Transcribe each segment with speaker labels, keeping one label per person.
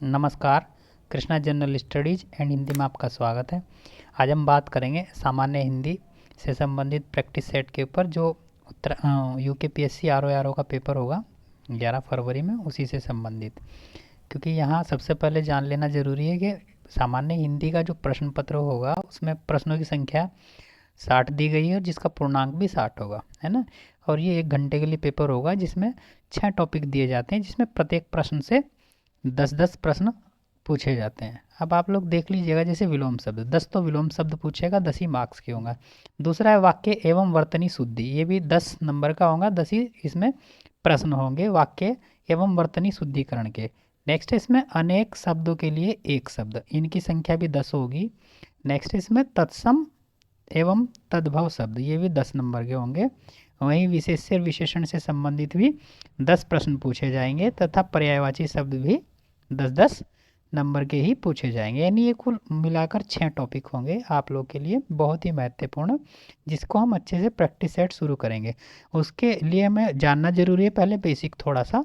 Speaker 1: नमस्कार। Krishna general studies and Hindi में आपका स्वागत है। आज हम बात करेंगे सामान्य हिंदी से संबंधित प्रैक्टिस सेट के ऊपर जो यूकेपीएससी आरओ का पेपर होगा 11 फरवरी में, उसी से संबंधित। क्योंकि यहाँ सबसे पहले जान लेना ज़रूरी है कि सामान्य हिंदी का जो प्रश्न पत्र होगा उसमें प्रश्नों की संख्या 60 दी गई है और जिसका पूर्णांक भी 60 होगा, है ना। और ये 1 घंटे के लिए पेपर होगा जिसमें 6 टॉपिक दिए जाते हैं, जिसमें प्रत्येक प्रश्न से 10-10 प्रश्न पूछे जाते हैं। अब आप लोग देख लीजिएगा, जैसे विलोम शब्द 10 तो विलोम शब्द पूछेगा, 10 ही मार्क्स के होंगे। दूसरा है वाक्य एवं वर्तनी शुद्धि, ये भी 10 नंबर का होगा, 10 ही इसमें प्रश्न होंगे वाक्य एवं वर्तनी शुद्धिकरण के। नेक्स्ट इसमें अनेक शब्दों के लिए एक शब्द, इनकी संख्या भी 10 होगी। नेक्स्ट इसमें तत्सम एवं तद्भव शब्द, ये भी 10 नंबर के होंगे। वहीं विशेष्य विशेषण से संबंधित भी 10 प्रश्न पूछे जाएंगे तथा पर्यायवाची शब्द भी 10-10 नंबर के ही पूछे जाएंगे। यानी ये कुल मिलाकर 6 टॉपिक होंगे आप लोग के लिए, बहुत ही महत्वपूर्ण, जिसको हम अच्छे से प्रैक्टिस सेट शुरू करेंगे। उसके लिए हमें जानना जरूरी है पहले बेसिक थोड़ा सा।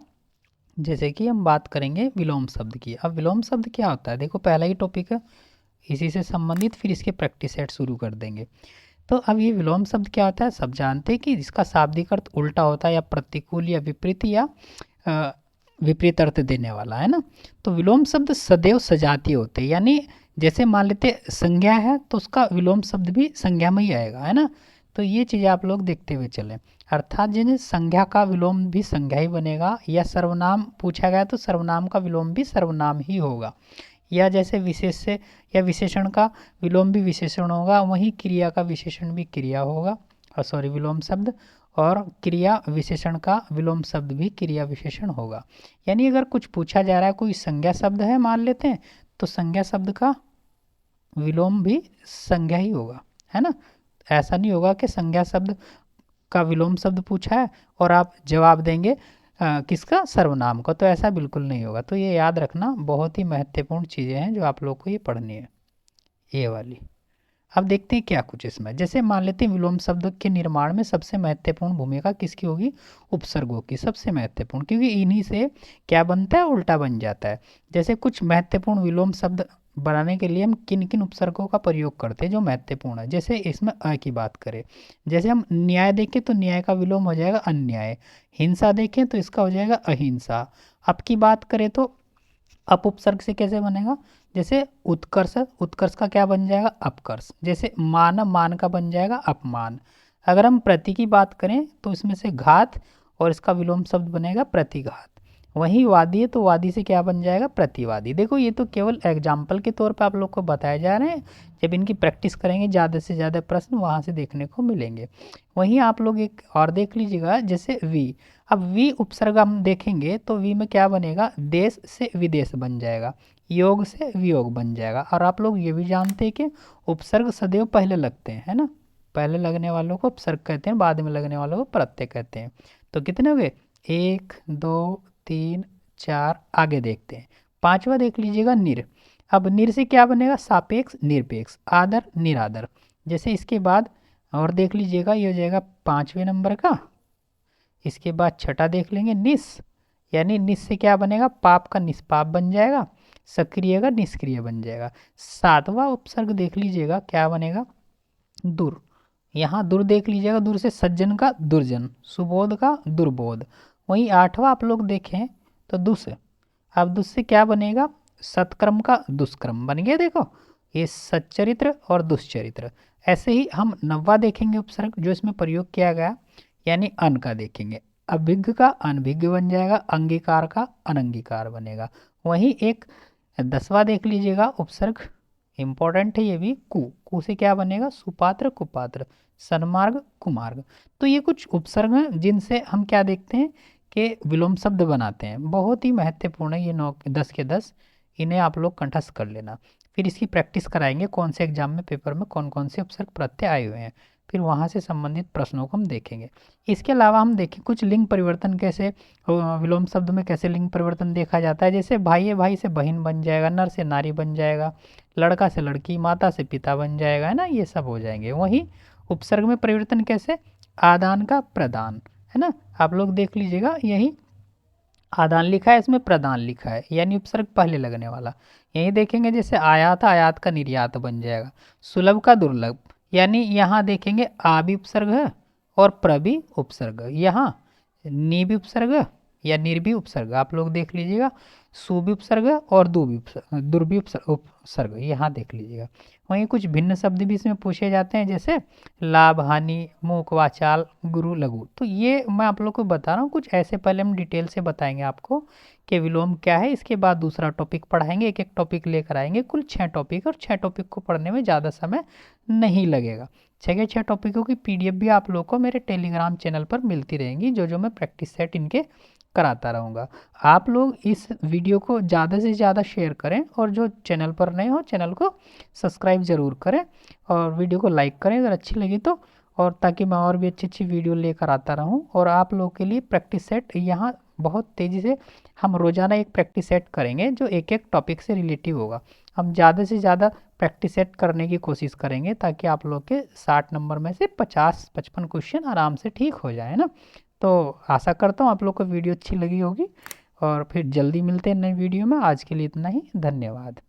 Speaker 1: जैसे कि हम बात करेंगे विलोम शब्द की। अब विलोम शब्द क्या होता है, देखो पहला ही टॉपिक है इसी से संबंधित, फिर इसके प्रैक्टिस सेट शुरू कर देंगे। तो अब ये विलोम शब्द क्या होता है, सब जानते हैं कि इसका शाब्दिक अर्थ उल्टा होता है, या प्रतिकूल या विपरीत, या विपरीत अर्थ देने वाला, है ना। तो विलोम शब्द सदैव सजातीय होते हैं, यानी जैसे मान लेते संज्ञा है तो उसका विलोम शब्द भी संज्ञा में ही आएगा, है ना। तो ये चीज़ आप लोग देखते हुए चलें। अर्थात जैसे संज्ञा का विलोम भी संज्ञा ही बनेगा, या सर्वनाम पूछा गया तो सर्वनाम का विलोम भी सर्वनाम ही होगा, या जैसे विशेष्य या विशेषण का विलोम भी विशेषण होगा, वहीं क्रिया का विशेषण भी क्रिया होगा, और सॉरी विलोम शब्द, और क्रिया विशेषण का विलोम शब्द भी क्रिया विशेषण होगा। यानी अगर कुछ पूछा जा रहा है, कोई संज्ञा शब्द है मान लेते हैं, तो संज्ञा शब्द का विलोम भी संज्ञा ही होगा, है ना। ऐसा नहीं होगा कि संज्ञा शब्द का विलोम शब्द पूछा है और आप जवाब देंगे किसका, सर्वनाम का, तो ऐसा बिल्कुल नहीं होगा। तो ये याद रखना, बहुत ही महत्वपूर्ण चीज़ें हैं जो आप लोग को ये पढ़नी है, ये वाली। अब देखते हैं क्या कुछ इसमें। जैसे मान लेते हैं विलोम शब्द के निर्माण में सबसे महत्वपूर्ण भूमिका किसकी होगी, उपसर्गों की सबसे महत्वपूर्ण, क्योंकि इन्हीं से क्या बनता है, उल्टा बन जाता है। जैसे कुछ महत्वपूर्ण विलोम शब्द बनाने के लिए हम किन किन उपसर्गों का प्रयोग करते हैं जो महत्वपूर्ण है। जैसे इसमें अ की बात करें, जैसे हम न्याय देखें तो न्याय का विलोम हो जाएगा अन्याय, हिंसा देखें तो इसका हो जाएगा अहिंसा। अब की बात करें तो अप उपसर्ग से कैसे बनेगा, जैसे उत्कर्ष, उत्कर्ष का क्या बन जाएगा, अपकर्ष। जैसे मान, मान का बन जाएगा अपमान। अगर हम प्रति की बात करें तो इसमें से घात, और इसका विलोम शब्द बनेगा प्रतिघात। वहीं वादी है तो वादी से क्या बन जाएगा, प्रतिवादी। देखो ये तो केवल एग्जाम्पल के तौर पर आप लोग को बताए जा रहे हैं, जब इनकी प्रैक्टिस करेंगे ज़्यादा से ज़्यादा प्रश्न वहाँ से देखने को मिलेंगे। वहीं आप लोग एक और देख लीजिएगा, जैसे वी। अब वी उपसर्ग हम देखेंगे तो वी में क्या बनेगा, देश से विदेश बन जाएगा, योग से वियोग बन जाएगा। और आप लोग ये भी जानते हैं कि उपसर्ग सदैव पहले लगते हैं, है ना। पहले लगने वालों को उपसर्ग कहते हैं, बाद में लगने वालों को प्रत्यय कहते हैं। तो कितने हो गए, 1 2 3 4, आगे देखते हैं। पांचवा देख लीजिएगा निर। अब निर से क्या बनेगा, सापेक्ष निरपेक्ष, आदर निरादर। जैसे इसके बाद और देख लीजिएगा, ये हो जाएगा 5वें नंबर का। इसके बाद छठा देख लेंगे निस, यानी निस से क्या बनेगा, पाप का निष्पाप बन जाएगा, सक्रिय का निष्क्रिय बन जाएगा। 7वां उपसर्ग देख लीजिएगा क्या बनेगा, दुर। यहाँ दुर देख लीजिएगा, दुर से सज्जन का दुर्जन, सुबोध का दुर्बोध। वहीं 8वां आप लोग देखें तो दुस। अब दुस से क्या बनेगा, सत्कर्म का दुष्कर्म बन गया। देखो ये सच्चरित्र और दुष्चरित्र। ऐसे ही हम 9वां देखेंगे उपसर्ग जो इसमें प्रयोग किया गया, यानी अन का देखेंगे। अभिज्ञ का अनभिज्ञ बन जाएगा, अंगीकार का अनंगीकार बनेगा। वहीं एक 10वां देख लीजिएगा उपसर्ग, इंपॉर्टेंट है ये भी, कु। कु से क्या बनेगा, सुपात्र कुपात्र, सन्मार्ग कुमार्ग। तो ये कुछ उपसर्ग हैं जिनसे हम क्या देखते हैं कि विलोम शब्द बनाते हैं। बहुत ही महत्वपूर्ण है ये 9 10 के 10, इन्हें आप लोग कंठस्थ कर लेना। फिर इसकी प्रैक्टिस कराएंगे कौन से एग्जाम में पेपर में कौन कौन से उपसर्ग प्रत्यय आए हुए हैं, फिर वहाँ से संबंधित प्रश्नों को हम देखेंगे। इसके अलावा हम देखें कुछ लिंग परिवर्तन कैसे, विलोम शब्द में कैसे लिंग परिवर्तन देखा जाता है। जैसे भाई है भाई से बहन बन जाएगा, नर से नारी बन जाएगा, लड़का से लड़की, माता से पिता बन जाएगा, है ना, ये सब हो जाएंगे। वहीं उपसर्ग में परिवर्तन कैसे, आदान का प्रदान, है ना। आप लोग देख लीजिएगा, यही आदान लिखा है, इसमें प्रदान लिखा है, यानी उपसर्ग पहले लगने वाला। यही देखेंगे जैसे आयात, आयात का निर्यात बन जाएगा। सुलभ का दुर्लभ, यानी यहाँ देखेंगे आ भी उपसर्ग है और प्र भी उपसर्ग है। यहाँ नी भी उपसर्ग है या निर भी उपसर्ग, आप लोग देख लीजिएगा। सु भी उपसर्ग है और दु भी दुर भी उपसर्ग, यहाँ देख लीजिएगा। वहीं कुछ भिन्न शब्द भी इसमें पूछे जाते हैं, जैसे लाभ, हानि, मूक, वाचाल, गुरु, लघु। तो ये मैं आप लोग को बता रहा हूँ कुछ ऐसे, पहले हम डिटेल से बताएंगे आपको कि विलोम क्या है। इसके बाद दूसरा टॉपिक पढ़ाएंगे, एक एक टॉपिक लेकर आएंगे, कुल 6 टॉपिक, और 6 टॉपिक को पढ़ने में ज़्यादा समय नहीं लगेगा। 6 के 6 टॉपिकों की PDF भी आप लोग को मेरे टेलीग्राम चैनल पर मिलती रहेंगी, जो मैं प्रैक्टिस सेट इनके कराता रहूँगा। आप लोग इस वीडियो को ज़्यादा से ज़्यादा शेयर करें, और जो चैनल पर नए हो चैनल को सब्सक्राइब ज़रूर करें, और वीडियो को लाइक करें अगर अच्छी लगी तो, और ताकि मैं और भी अच्छी अच्छी वीडियो लेकर आता रहूं। और आप लोगों के लिए प्रैक्टिस सेट यहाँ बहुत तेज़ी से हम रोज़ाना एक प्रैक्टिस सेट करेंगे, जो एक एक टॉपिक से रिलेटिव होगा। हम ज़्यादा से ज़्यादा प्रैक्टिस सेट करने की कोशिश करेंगे, ताकि आप लोग के 60 नंबर में से 50-55 क्वेश्चन आराम से ठीक हो जाए ना। तो आशा करता हूँ आप लोग को वीडियो अच्छी लगी होगी, और फिर जल्दी मिलते हैं नई वीडियो में। आज के लिए इतना ही, धन्यवाद।